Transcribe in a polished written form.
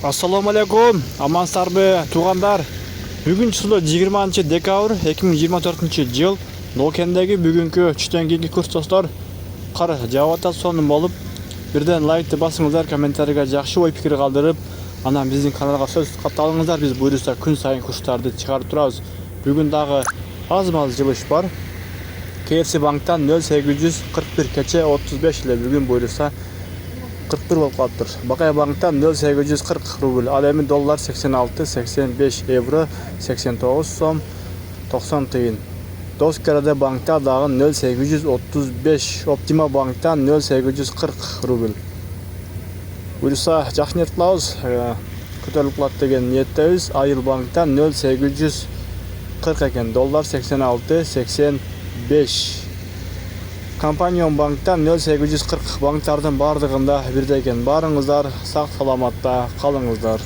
Assalamu alaikum, амансыздарбы туугандар. Бүгүн число 20 декабрь 2024 жыл. Нокендеги бүгүнкү түштөн кийинки курс достор кар жаап атат, сонун болуп. Бирден лайкты басыңыздар, комментарийге жакшы ой пикир калдырып, анан биздин каналга сөз катталыңыздар. Биз буюрса күн сайын курстарды чыгарып турабыз. Бүгүн дагы аз-маз жылыш бар. KFC банктан 0841 кече 35 эле бүгүн буюрса 41 болуп калыптыр. Бакай банктан 0840 рубль, ал эми доллар 86, 85 евро, 89 сом, 90 тыйын. Доскарада банкта дагы 0835, Оптима банктан 0840 рубль. Буюрса жакшы ниет кылабыз, көтөрүлүп калат деген ниеттебиз. Айыл банктан 0840 экен, доллар 86, 85. Компания банктан 0840, банктардын бардыгында бирдей экен. Барыңыздар, сак саламатта калыңыздар.